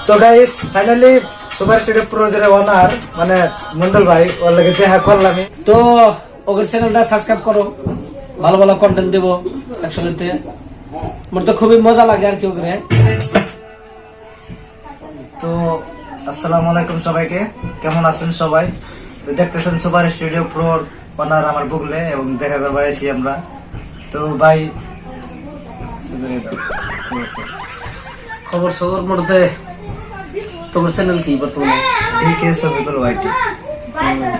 তো guys finally super studio প্রোজের ওনার মানে মন্ডল ভাই ওর লাগে দেখা করলাম। তো ওদের চ্যানেলটা সাবস্ক্রাইব করো, ভালো ভালো কন্টেন্ট দেবো একসাথে। মোর তো খুবই মজা লাগে আর কি ওকে। তো আসসালামু আলাইকুম সবাইকে, কেমন আছেন সবাই? তো দেখতেছেন সুপার স্টুডিও প্রোর ওনার আমার বুকলে এবং দেখা করবার আছি আমরা। তো ভাই খবর সবর মধ্যে তোমার চ্যানেল কি বর্তমানে? ডিকে সবিকুল ওয়াইটি।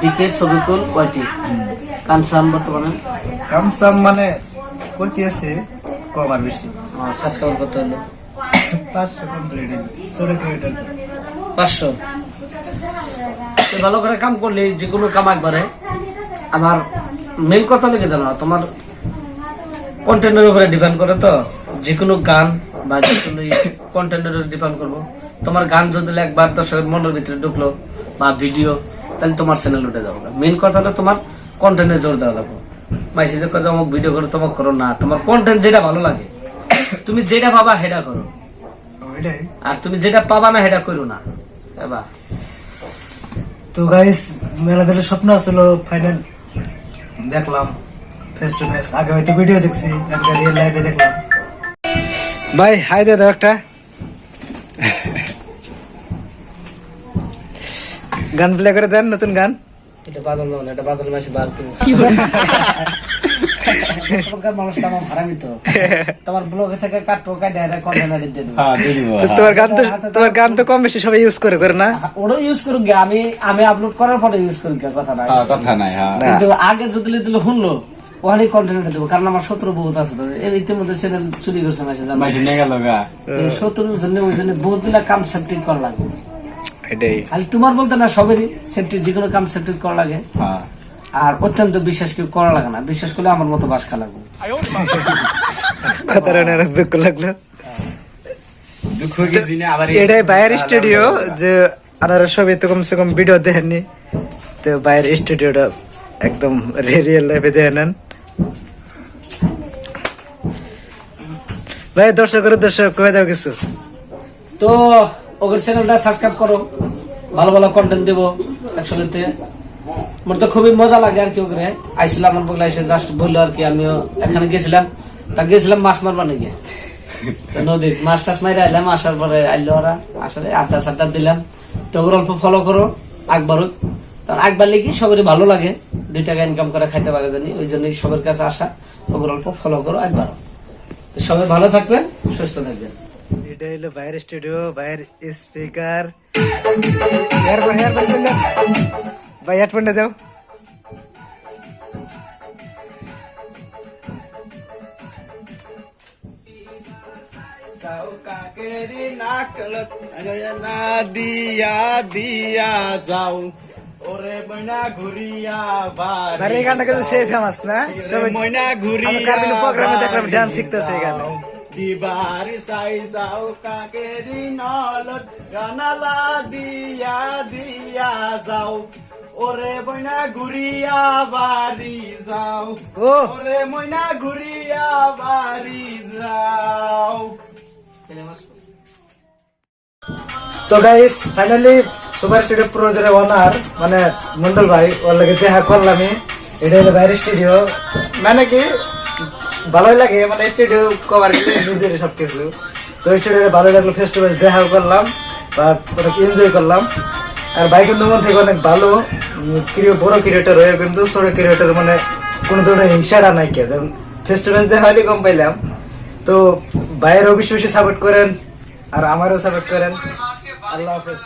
ডিকে সবিকুল ওয়াইটি কামসাম বর্তমানে কামসাম মানে করতে আছে কম আর বেশি। সাবস্ক্রাইব করতে হলো 500 কমপ্লিট সোডা ক্রিয়েটর 500। তো ভালো করে কাম করলে যে কোনো কাম একবারে। আমার মেন কথা লেগে জানো, তোমার কন্টেন্টের উপরে ডিপেন্ড করে। তো যে কোনো গান বা যে কোনো কন্টেন্টের উপরে ডিপেন্ড করবো। তোমার গান যদি একবার দর্শকের মনের ভিতরে ঢুকলো বা ভিডিও, তাহলে তোমার চ্যানেল উঠে যাবো। মেন কথা হলো তোমার কন্টেন্টে জোর দেওয়া লাগবে। মাইসি যে কথা আমাকে ভিডিও করো তোমাকে করো না, তোমার কন্টেন্ট যেটা ভালো লাগে তুমি যেটা পাবা সেটা করো, আর তুমি যেটা পাবা না সেটা করো না। এবার তো গাইস মেলা দিলে স্বপ্ন ছিল, ফাইনাল দেখলাম ফেস টু ফেস। আগে হয়তো ভিডিও দেখছি, একটা রিয়েল লাইফে দেখলাম। ভাই হাই দে দাও একটা গান প্লে করে দেন, নতুন গান। এটা বাদল না, এটা বাদল মাসে বাজ দেবো। তোমার ব্লগে থেকে কাটবো, কাটে কন্টেন্ট দিয়ে দেবো। তোমার গান তো কম বেশি সবাই ইউজ করে না? ওটা ইউজ করুক, আমি আপলোড করার পরে ইউজ করুক, কথা নাই। কিন্তু আগে যদি দিলে শুনলো ওখানে কন্টেন্ট দেবো, কারণ আমার শত্রু বহুত আছে। তো ইতিমধ্যে চ্যানেল চুরি করছে মাসে, শত্রুর জন্য ওই জন্য বহুত গুলা কাম সেফটি করা লাগে। খালি তোমার বলতে না, সবেরই সেফটি, যে কোনো কাম সেফটি করা লাগে। আর অত্যন্ত বিশ্বাস কেউ করা লাগে না, বিশ্বাস করলে আমার মতো বাস খা লাগবে। দুঃখ লাগলো। এটাই বাইরের স্টুডিও, যে আপনারা সবাই তো কমসে কম ভিডিও দেখেননি। তো বাইরের স্টুডিওটা একদম রিয়েল লাইফে দেখে নেন ভাই। দর্শক কয়ে দাও কিছু। তো ওদের চ্যানেলটা সাবস্ক্রাইব করো, ভালো ভালো কন্টেন্ট দেবো একসাথে। মোর তো খুবই মজা লাগে আর কি ওকে। আইছিলাম আমার বগলে এসে জাস্ট বললো আর কি, আমিও এখানে গেছিলাম মাছ মারবা নাকি নদীর মাছ টাছ মাইরে আইলাম। আসার পরে আইলো ওরা, আসলে আড্ডা সাড্ডা দিলাম। তো ওগুলো অল্প ফলো করো আকবর। কারণ আকবার লিখি সবারই ভালো লাগে, 2 টাকা ইনকাম করে খাইতে পারে জানি, ওই জন্যই সবার কাছে আসা। ওগুলো অল্প ফলো করো একবার। তো সবাই ভালো থাকবেন, সুস্থ থাকবেন। এটা হলো বাইরের স্টুডিও, বাইরের স্পিকার। ভাই হেডফোনটা দাও। কাকেরি নাকলত না দিয়া দিয়া যাও ওরে ময়না ঘুরিয়া বাড়ি। এই গানটা কিন্তু সে ফেমাস না? ময়না ঘুরিয়া প্রোগ্রামে দেখলাম ডান্স শিখতেছে এই গানে। দিবারি সাই যাও কাকেরি নলত গানালা দিয়া দিয়া যাও ওরে ময়না ঘুরিয়া বাড়ি যাও, ওরে ময়না ঘুরিয়া বাড়ি যাও। তো গাইস ফাইনালি সুপার স্টুডিও প্রোজের ওনার মানে মন্ডল ভাই ওর লাগে দেখা করলাম। এটা হলো বাইরের স্টুডিও, মানে কি ভালোই লাগে, মানে স্টুডিও কভার নিজের সবকিছু। তো স্টুডিও ভালো লাগলো, ফেস টু ফেস দেখা করলাম বা অনেক এনজয় করলাম। আর ভাই কিন্তু মন থেকে অনেক ভালো বড় ক্রিয়েটর হয়ে, কিন্তু ছোট ক্রিয়েটর মানে কোনো ধরনের হিংসাটা নাই কে, যেমন ফেস টু ফেস দেখা হলে কম পাইলাম। তো ভাইয়ের অবশ্যই সাপোর্ট করেন আর আমারও সাপোর্ট করেন। আল্লাহ হাফেজ।